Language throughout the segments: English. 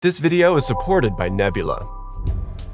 This video is supported by Nebula.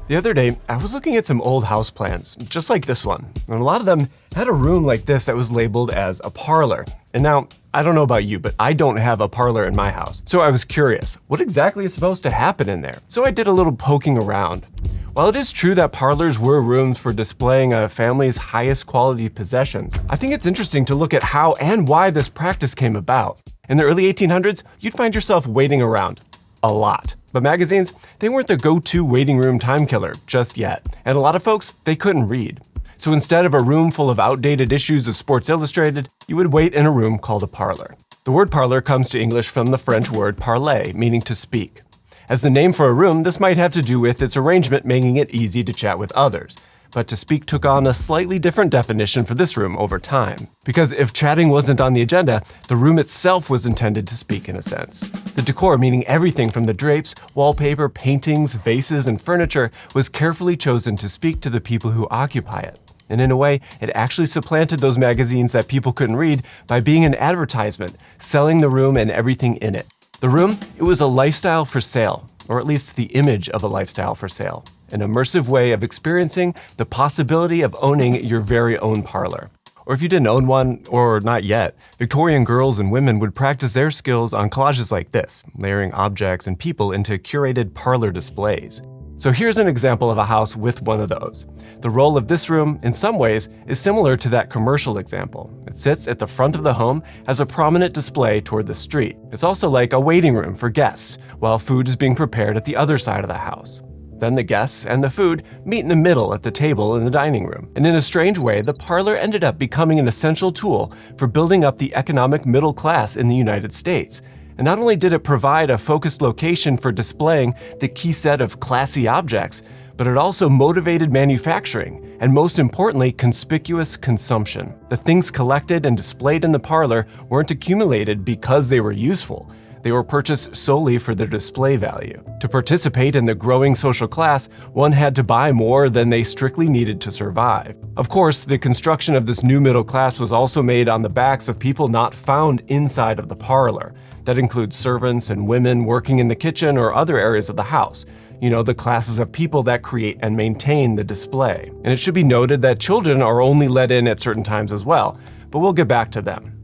The other day, I was looking at some old houseplants, just like this one, and a lot of them had a room like this that was labeled as a parlor. And now, I don't know about you, but I don't have a parlor in my house. So I was curious, what exactly is supposed to happen in there? So I did a little poking around. While it is true that parlors were rooms for displaying a family's highest quality possessions, I think it's interesting to look at how and why this practice came about. In the early 1800s, you'd find yourself waiting around. A lot. But magazines, they weren't the go-to waiting room time killer just yet. And a lot of folks, they couldn't read. So instead of a room full of outdated issues of Sports Illustrated, you would wait in a room called a parlor. The word parlor comes to English from the French word parler, meaning to speak. As the name for a room, this might have to do with its arrangement making it easy to chat with others. But to speak took on a slightly different definition for this room over time. Because if chatting wasn't on the agenda, the room itself was intended to speak in a sense. The decor, meaning everything from the drapes, wallpaper, paintings, vases, and furniture, was carefully chosen to speak to the people who occupy it. And in a way, it actually supplanted those magazines that people couldn't read by being an advertisement, selling the room and everything in it. The room, it was a lifestyle for sale, or at least the image of a lifestyle for sale. An immersive way of experiencing the possibility of owning your very own parlor. Or if you didn't own one, or not yet, Victorian girls and women would practice their skills on collages like this, layering objects and people into curated parlor displays. So here's an example of a house with one of those. The role of this room, in some ways, is similar to that commercial example. It sits at the front of the home as a prominent display toward the street. It's also like a waiting room for guests, while food is being prepared at the other side of the house. Then the guests and the food meet in the middle at the table in the dining room. And in a strange way, the parlor ended up becoming an essential tool for building up the economic middle class in the United States. And not only did it provide a focused location for displaying the key set of classy objects, but it also motivated manufacturing, and most importantly, conspicuous consumption. The things collected and displayed in the parlor weren't accumulated because they were useful. They were purchased solely for their display value. To participate in the growing social class, one had to buy more than they strictly needed to survive. Of course, the construction of this new middle class was also made on the backs of people not found inside of the parlor. That includes servants and women working in the kitchen or other areas of the house. You know, the classes of people that create and maintain the display. And it should be noted that children are only let in at certain times as well, but we'll get back to them.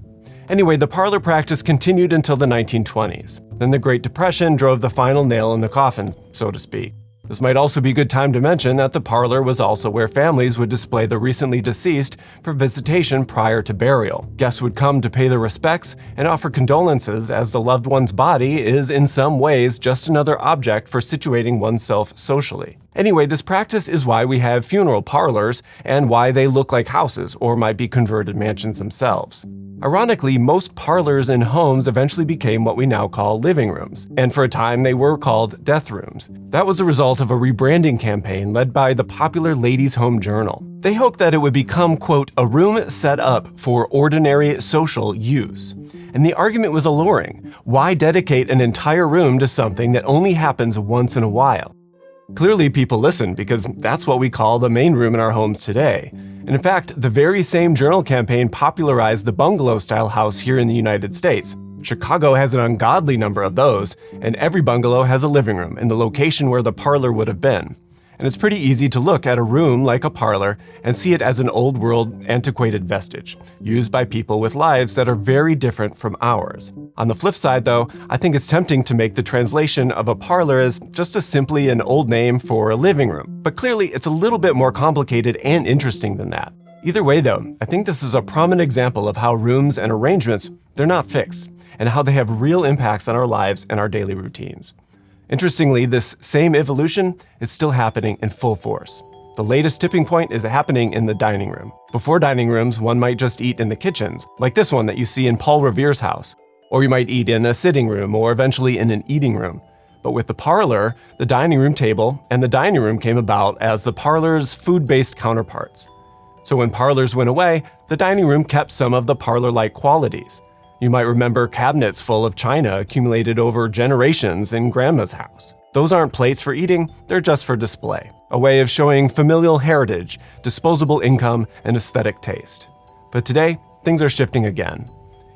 Anyway, the parlor practice continued until the 1920s. Then the Great Depression drove the final nail in the coffin, so to speak. This might also be a good time to mention that the parlor was also where families would display the recently deceased for visitation prior to burial. Guests would come to pay their respects and offer condolences, as the loved one's body is in some ways just another object for situating oneself socially. Anyway, this practice is why we have funeral parlors and why they look like houses or might be converted mansions themselves. Ironically, most parlors in homes eventually became what we now call living rooms, and for a time they were called death rooms. That was a result of a rebranding campaign led by the popular Ladies' Home Journal. They hoped that it would become, quote, a room set up for ordinary social use. And the argument was alluring. Why dedicate an entire room to something that only happens once in a while? Clearly, people listened because that's what we call the main room in our homes today. And in fact, the very same journal campaign popularized the bungalow-style house here in the United States. Chicago has an ungodly number of those, and every bungalow has a living room in the location where the parlor would have been. And it's pretty easy to look at a room like a parlor and see it as an old-world, antiquated vestige, used by people with lives that are very different from ours. On the flip side, though, I think it's tempting to make the translation of a parlor as just simply an old name for a living room. But clearly, it's a little bit more complicated and interesting than that. Either way, though, I think this is a prominent example of how rooms and arrangements, they're not fixed, and how they have real impacts on our lives and our daily routines. Interestingly, this same evolution is still happening in full force. The latest tipping point is happening in the dining room. Before dining rooms, one might just eat in the kitchens, like this one that you see in Paul Revere's house. Or you might eat in a sitting room, or eventually in an eating room. But with the parlor, the dining room table and the dining room came about as the parlor's food-based counterparts. So when parlors went away, the dining room kept some of the parlor-like qualities. You might remember cabinets full of china accumulated over generations in grandma's house. Those aren't plates for eating, they're just for display. A way of showing familial heritage, disposable income, and aesthetic taste. But today, things are shifting again.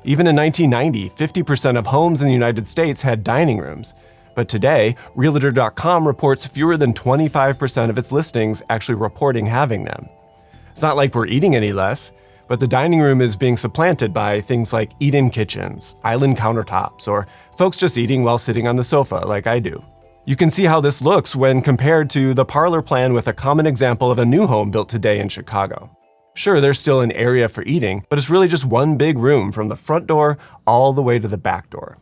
Even in 1990, 50% of homes in the United States had dining rooms. But today, Realtor.com reports fewer than 25% of its listings actually reporting having them. It's not like we're eating any less, but the dining room is being supplanted by things like eat-in kitchens, island countertops, or folks just eating while sitting on the sofa like I do. You can see how this looks when compared to the parlor plan with a common example of a new home built today in Chicago. Sure, there's still an area for eating, but it's really just one big room from the front door all the way to the back door.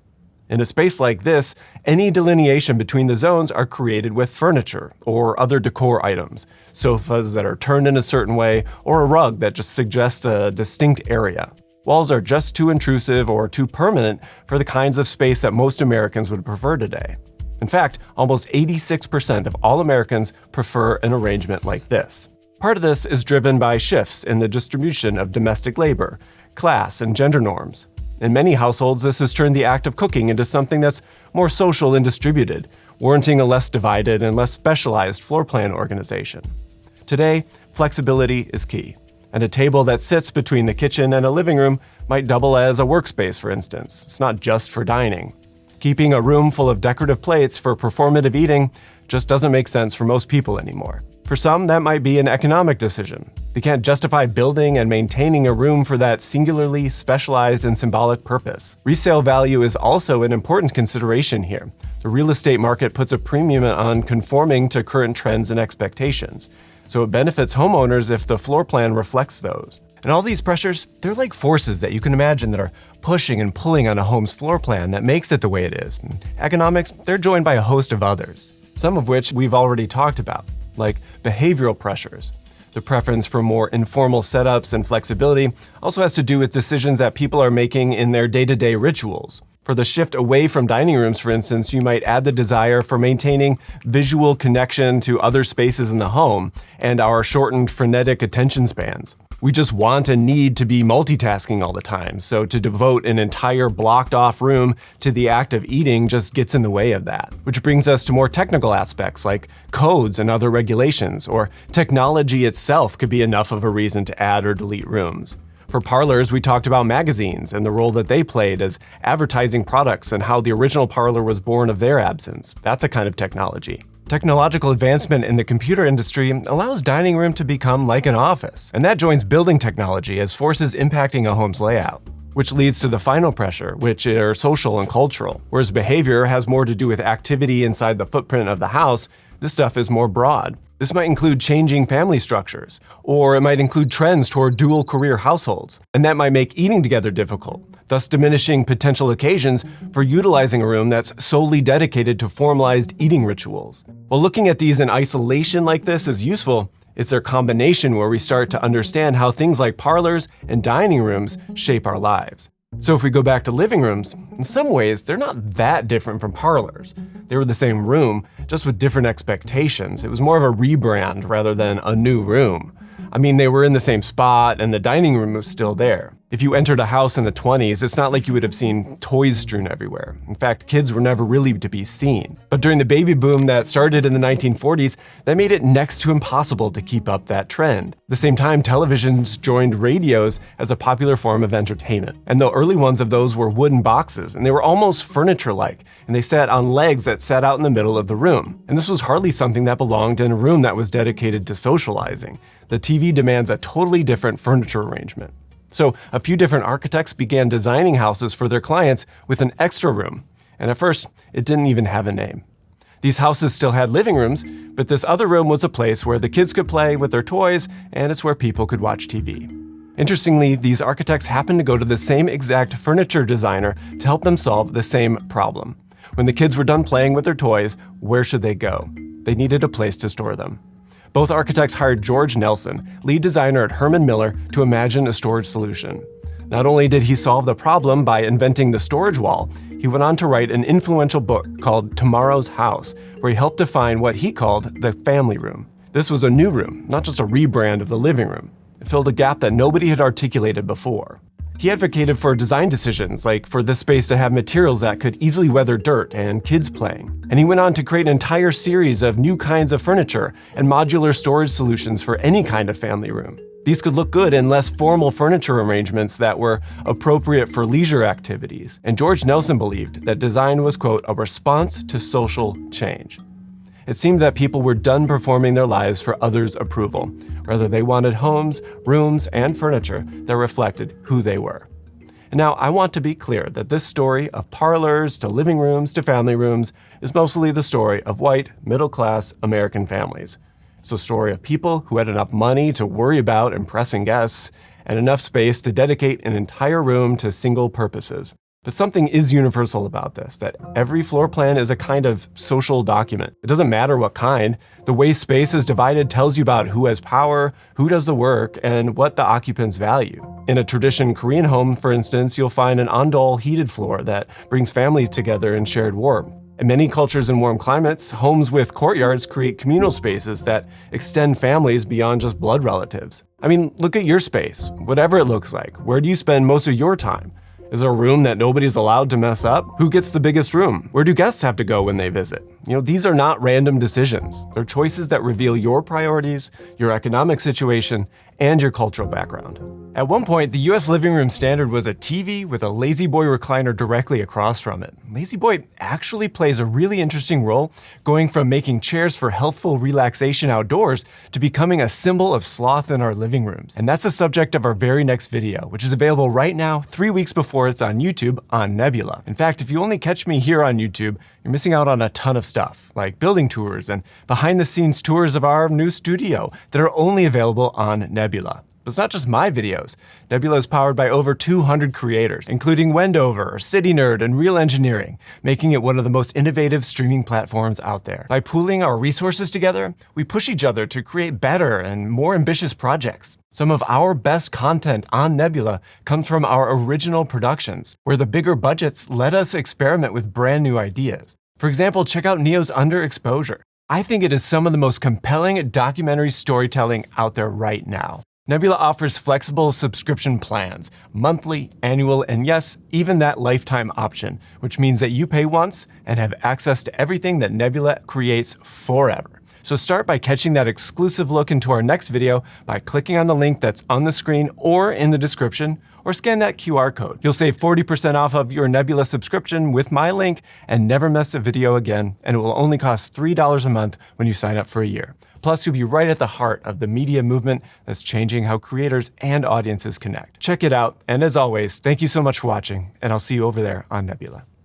In a space like this, any delineation between the zones are created with furniture or other decor items, sofas that are turned in a certain way, or a rug that just suggests a distinct area. Walls are just too intrusive or too permanent for the kinds of space that most Americans would prefer today. In fact, almost 86% of all Americans prefer an arrangement like this. Part of this is driven by shifts in the distribution of domestic labor, class, and gender norms. In many households, this has turned the act of cooking into something that's more social and distributed, warranting a less divided and less specialized floor plan organization. Today, flexibility is key, and a table that sits between the kitchen and a living room might double as a workspace, for instance. It's not just for dining. Keeping a room full of decorative plates for performative eating just doesn't make sense for most people anymore. For some, that might be an economic decision. They can't justify building and maintaining a room for that singularly specialized and symbolic purpose. Resale value is also an important consideration here. The real estate market puts a premium on conforming to current trends and expectations, so it benefits homeowners if the floor plan reflects those. And all these pressures, they're like forces that you can imagine that are pushing and pulling on a home's floor plan that makes it the way it is. Economics, they're joined by a host of others, some of which we've already talked about, like behavioral pressures. The preference for more informal setups and flexibility also has to do with decisions that people are making in their day-to-day rituals. For the shift away from dining rooms, for instance, you might add the desire for maintaining visual connection to other spaces in the home and our shortened frenetic attention spans. We just want and need to be multitasking all the time, so to devote an entire blocked-off room to the act of eating just gets in the way of that. Which brings us to more technical aspects like codes and other regulations, or technology itself could be enough of a reason to add or delete rooms. For Parlors, we talked about magazines and the role that they played as advertising products and how the original parlor was born of their absence. That's a kind of technology. Technological advancement in the computer industry allows dining room to become like an office, and that joins building technology as forces impacting a home's layout, which leads to the final pressure, which are social and cultural. Whereas behavior has more to do with activity inside the footprint of the house, this stuff is more broad. This might include changing family structures, or it might include trends toward dual career households, and that might make eating together difficult, thus diminishing potential occasions for utilizing a room that's solely dedicated to formalized eating rituals. While looking at these in isolation like this is useful, it's their combination where we start to understand how things like parlors and dining rooms shape our lives. So if we go back to living rooms, in some ways, they're not that different from parlors. They were the same room, just with different expectations. It was more of a rebrand rather than a new room. I mean, they were in the same spot and the dining room was still there. If you entered a house in the 20s, it's not like you would have seen toys strewn everywhere. In fact, kids were never really to be seen. But during the baby boom that started in the 1940s, that made it next to impossible to keep up that trend. At the same time, televisions joined radios as a popular form of entertainment. And the early ones of those were wooden boxes, and they were almost furniture-like, and they sat on legs that sat out in the middle of the room. And this was hardly something that belonged in a room that was dedicated to socializing. The TV demands a totally different furniture arrangement. So a few different architects began designing houses for their clients with an extra room, and at first, it didn't even have a name. These houses still had living rooms, but this other room was a place where the kids could play with their toys, and it's where people could watch TV. Interestingly, these architects happened to go to the same exact furniture designer to help them solve the same problem. When the kids were done playing with their toys, where should they go? They needed a place to store them. Both architects hired George Nelson, lead designer at Herman Miller, to imagine a storage solution. Not only did he solve the problem by inventing the storage wall, he went on to write an influential book called Tomorrow's House, where he helped define what he called the family room. This was a new room, not just a rebrand of the living room. It filled a gap that nobody had articulated before. He advocated for design decisions, like for this space to have materials that could easily weather dirt and kids playing. And he went on to create an entire series of new kinds of furniture and modular storage solutions for any kind of family room. These could look good in less formal furniture arrangements that were appropriate for leisure activities. And George Nelson believed that design was, quote, a response to social change. It seemed that people were done performing their lives for others' approval. Rather, they wanted homes, rooms, and furniture that reflected who they were. And now, I want to be clear that this story of parlors to living rooms to family rooms is mostly the story of white, middle-class American families. It's a story of people who had enough money to worry about impressing guests and enough space to dedicate an entire room to single purposes. But something is universal about this, that every floor plan is a kind of social document. It doesn't matter what kind. The way space is divided tells you about who has power, who does the work, and what the occupants value. In a traditional Korean home, for instance, you'll find an ondol heated floor that brings families together in shared warmth. In many cultures in warm climates, homes with courtyards create communal spaces that extend families beyond just blood relatives. I mean, look at your space, whatever it looks like. Where do you spend most of your time? Is there a room that nobody's allowed to mess up? Who gets the biggest room? Where do guests have to go when they visit? These are not random decisions. They're choices that reveal your priorities, your economic situation, and your cultural background. At one point, the US living room standard was a TV with a Lazy Boy recliner directly across from it. Lazy Boy actually plays a really interesting role, going from making chairs for healthful relaxation outdoors to becoming a symbol of sloth in our living rooms. And that's the subject of our very next video, which is available right now, 3 weeks before it's on YouTube on Nebula. In fact, if you only catch me here on YouTube, you're missing out on a ton of stuff, like building tours and behind-the-scenes tours of our new studio that are only available on Nebula. But it's not just my videos. Nebula is powered by over 200 creators, including Wendover, City Nerd, and Real Engineering, making it one of the most innovative streaming platforms out there. By pooling our resources together, we push each other to create better and more ambitious projects. Some of our best content on Nebula comes from our original productions, where the bigger budgets let us experiment with brand new ideas. For example, check out Neo's Underexposure. I think it is some of the most compelling documentary storytelling out there right now. Nebula offers flexible subscription plans, monthly, annual, and yes, even that lifetime option, which means that you pay once and have access to everything that Nebula creates forever. So start by catching that exclusive look into our next video by clicking on the link that's on the screen or in the description, or scan that QR code. You'll save 40% off of your Nebula subscription with my link and never miss a video again, and it will only cost $3 a month when you sign up for a year. Plus, you'll be right at the heart of the media movement that's changing how creators and audiences connect. Check it out, and as always, thank you so much for watching, and I'll see you over there on Nebula.